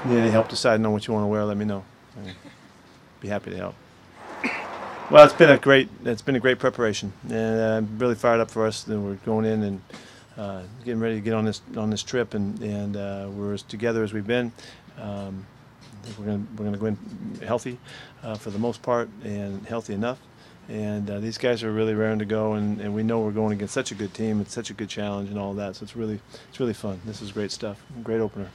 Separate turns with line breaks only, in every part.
need any help deciding on what you want to wear, let me know. I'd be happy to help. Well, it's been a great preparation, and I'm really fired up for us. That we're going in and getting ready to get on this trip, and we're as together as we've been. I think we're gonna go in healthy for the most part, and healthy enough. And these guys are really raring to go, and we know we're going against such a good team. It's such a good challenge and all that. So it's really fun. This is great stuff. Great opener.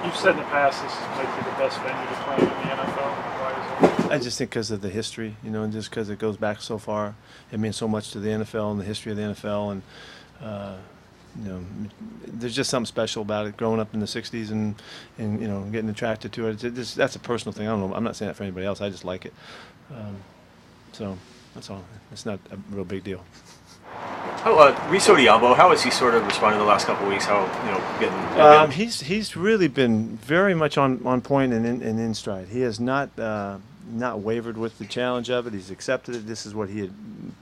You've said in the past this might be the best venue to play in the NFL. Why is it?
I just think because of the history, and just because it goes back so far. It means so much to the NFL and the history of the NFL, and there's just something special about it. Growing up in the '60s and getting attracted to it. That's a personal thing. I don't know. I'm not saying that for anybody else. I just like it. So that's all. It's not a real big deal.
Riso Diabo, how has he sort of responded the last couple of weeks? How getting?
He's really been very much on point and in stride. He has not wavered with the challenge of it. He's accepted it. This is what he had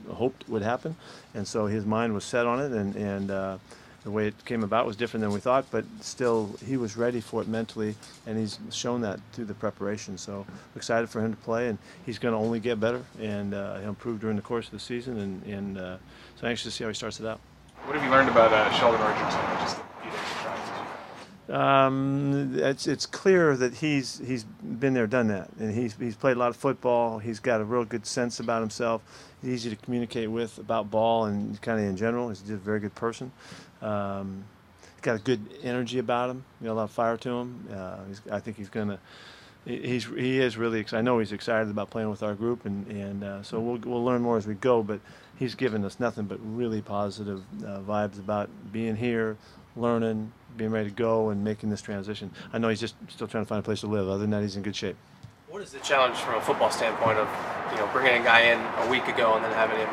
hoped would happen, and so his mind was set on it. And the way it came about was different than we thought, but still he was ready for it mentally, and he's shown that through the preparation. So excited for him to play, and he's going to only get better, and he'll improve during the course of the season, and so anxious to see how he starts it out.
What have you learned about Sheldon Richardson in just a few days of trying?
It's clear that he's been there, done that, and he's played a lot of football. He's got a real good sense about himself. He's easy to communicate with about ball and kind of in general. He's just a very good person. He's got a good energy about him. A lot of fire to him. I think he's gonna. He is really excited. I know he's excited about playing with our group, and so we'll learn more as we go. But he's given us nothing but really positive vibes about being here, learning, being ready to go, and making this transition. I know he's just still trying to find a place to live. Other than that, he's in good shape.
What is the challenge from a football standpoint of bringing a guy in a week ago and then having him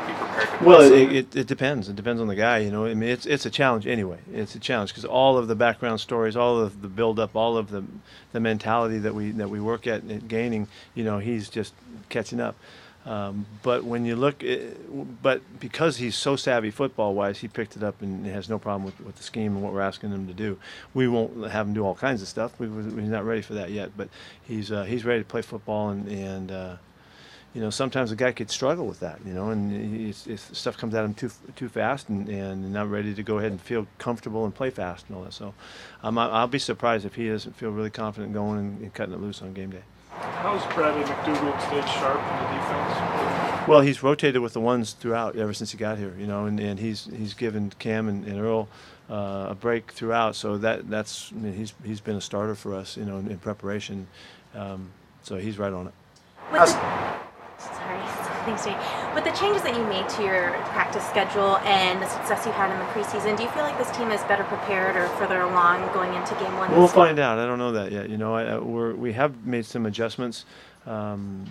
be prepared to play?
Well, it depends. It depends on the guy. I mean, it's a challenge anyway. It's a challenge because all of the background stories, all of the build-up, all of the mentality that we work at gaining, he's just catching up. But when you look, but because he's so savvy football-wise, he picked it up and has no problem with the scheme and what we're asking him to do. We won't have him do all kinds of stuff. He's not ready for that yet, but he's ready to play football, and sometimes a guy could struggle with that, and if stuff comes at him too fast and not ready to go ahead and feel comfortable and play fast and all that. So I'll be surprised if he doesn't feel really confident going and cutting it loose on game day.
How's Bradley McDougall stayed sharp in the defense?
Well, he's rotated with the ones throughout ever since he got here, and he's given Cam and Earl a break throughout. So he's been a starter for us, in preparation. So he's right on it.
Thanks, Jay. With the changes that you made to your practice schedule and the success you had in the preseason, do you feel like this team is better prepared or further along going into game one?
We'll find out. I don't know that yet. We have made some adjustments, and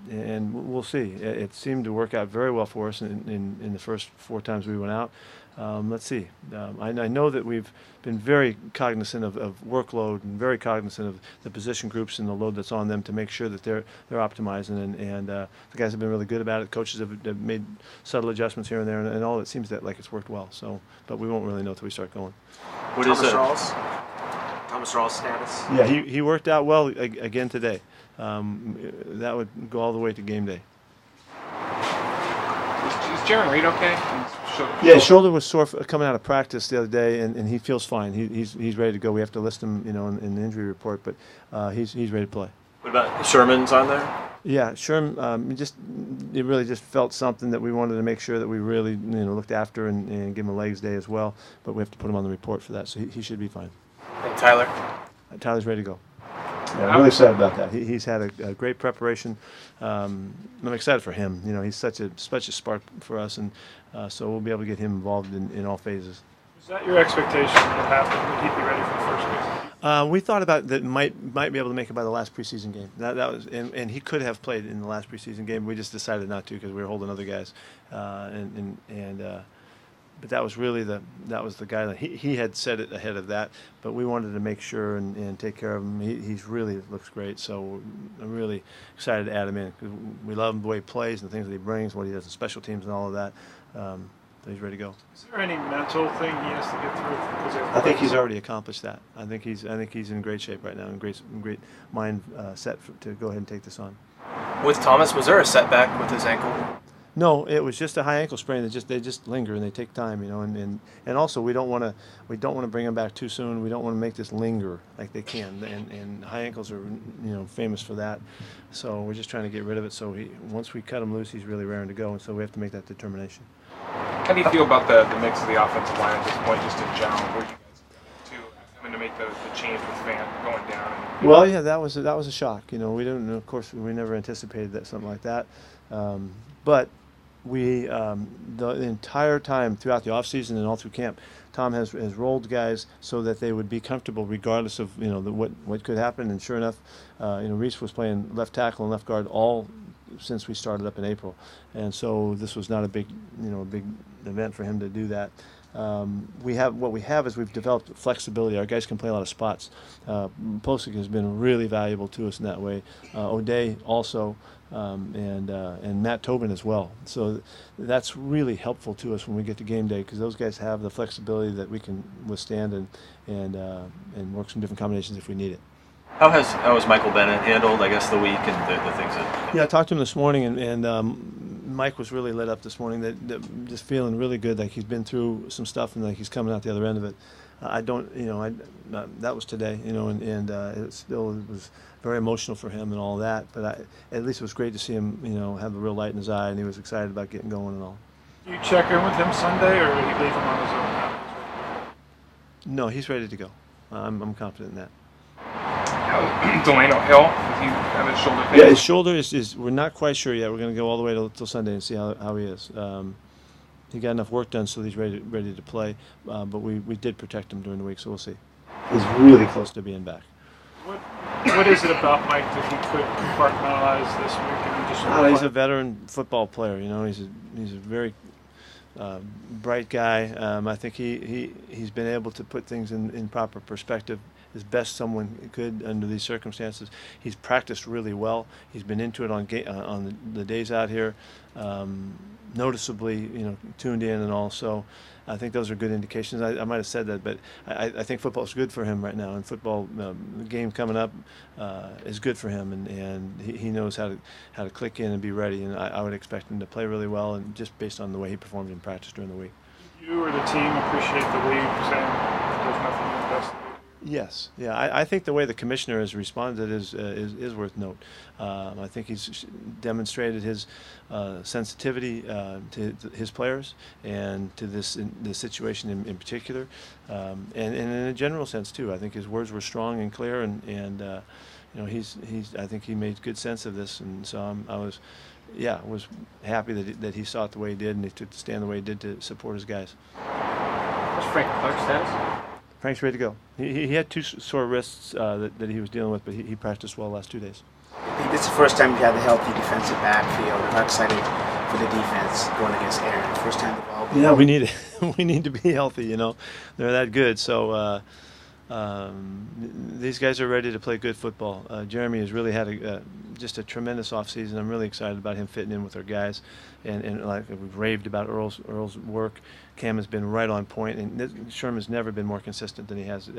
we'll see. It seemed to work out very well for us in the first 4 times we went out. Let's see. I know that we've been very cognizant of workload and very cognizant of the position groups and the load that's on them to make sure that they're optimizing. And the guys have been really good about it. Coaches have made subtle adjustments here and there, and all it seems like it's worked well. So, but we won't really know until we start going.
What is Thomas Rawls' status?
Yeah, he worked out well again today. That would go all the way to game day.
Is Jaron Reed okay?
Yeah, his shoulder was sore coming out of practice the other day, and he feels fine. He's ready to go. We have to list him, in the injury report, but he's ready to play.
What about Sherman's on there?
Yeah, Sherman. It really just felt something that we wanted to make sure that we really looked after and give him a legs day as well. But we have to put him on the report for that, so he should be fine.
And Tyler?
Tyler's ready to go. Yeah, I'm really excited about that. He's had a great preparation. I'm excited for him. He's such a spark for us, and so we'll be able to get him involved in all phases.
Was that your expectation that happened? Would he be ready for the first game?
We thought about that might be able to make it by the last preseason game. That was, and he could have played in the last preseason game. We just decided not to because we were holding other guys, but that was really the guy that he had said it ahead of that. But we wanted to make sure and take care of him. He's really looks great. So I'm really excited to add him in because we love him the way he plays and the things that he brings, what he does in special teams and all of that. So he's ready to go.
Is there any mental thing he has to get through?
I think he's already accomplished that. I think he's in great shape right now, in great mind set to go ahead and take this on.
With Thomas, was there a setback with his ankle?
No, it was just a high ankle sprain. They just linger and they take time, and also we don't want to bring him back too soon. We don't want to make this linger like they can, and high ankles are famous for that. So we're just trying to get rid of it. So once we cut him loose, he's really raring to go, and so we have to make that determination.
How do you feel about the mix of the offensive line at this point, just in general? Where you guys having to make the change with Van going down?
Well, yeah, that was a shock. We didn't, of course, we never anticipated that something like that, but we the entire time throughout the offseason and all through camp, Tom has rolled guys so that they would be comfortable regardless of what could happen. And sure enough, Reese was playing left tackle and left guard all since we started up in April, and so this was not a big event for him to do that. What we have is we've developed flexibility. Our guys can play a lot of spots. Posick has been really valuable to us in that way. O'Day also, and Matt Tobin as well. So that's really helpful to us when we get to game day, because those guys have the flexibility that we can withstand and work some different combinations if we need it.
How has Michael Bennett handled, I guess, the week and the things that?
Yeah, I talked to him this morning, and Mike was really lit up this morning. That just feeling really good, like he's been through some stuff and like he's coming out the other end of it. That was today, and it was very emotional for him and all that. But at least it was great to see him, have a real light in his eye, and he was excited about getting going and all.
Do you check in with him Sunday, or do you leave him on his own now?
No, he's ready to go. I'm confident in that.
Delano Hill, does he have his shoulder pain?
Yeah, his shoulder is we're not quite sure yet. We're going to go all the way till Sunday and see how he is. He got enough work done so he's ready to play, but we did protect him during the week, so we'll see. He's really close to being back.
What is it about Mike that he could compartmentalize this week and just?
He's a veteran football player. He's a very bright guy. I think he's been able to put things in proper perspective as best someone could under these circumstances. He's practiced really well. He's been into it on the days out here, noticeably, tuned in and all. So I think those are good indications. I might have said that, but I think football is good for him right now. And football, the game coming up, is good for him, and he knows how to click in and be ready. And I would expect him to play really well, and just based on the way he performed in practice during the week.
You or the team appreciate the league saying there's nothing to investigate?
Yes, yeah. I think the way the commissioner has responded is worth note. I think he's demonstrated his sensitivity to his players and to this situation in particular, and in a general sense too. I think his words were strong and clear, and I think he made good sense of this, and so I was happy that he saw it the way he did, and he took the stand the way he did to support his guys.
What's Frank Clark's status?
Frank's ready to go. He had two sore wrists that he was dealing with, but he practiced well the last 2 days.
This is the first time you had the healthy defensive backfield. How excited for the defense going against Aaron? First time they've all been.
Yeah, we need it. We need to be healthy. They're that good. So these guys are ready to play good football. Jeremy has really had just a tremendous offseason. I'm really excited about him fitting in with our guys, and like we've raved about Earl's work. Cam has been right on point, and Sherman's never been more consistent than he has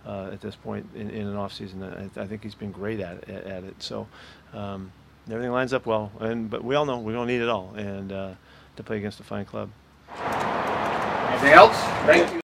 at this point in an offseason. I think he's been great at it. So everything lines up well, but we all know we don't need it all, and to play against a fine club.
Anything else? Thank you.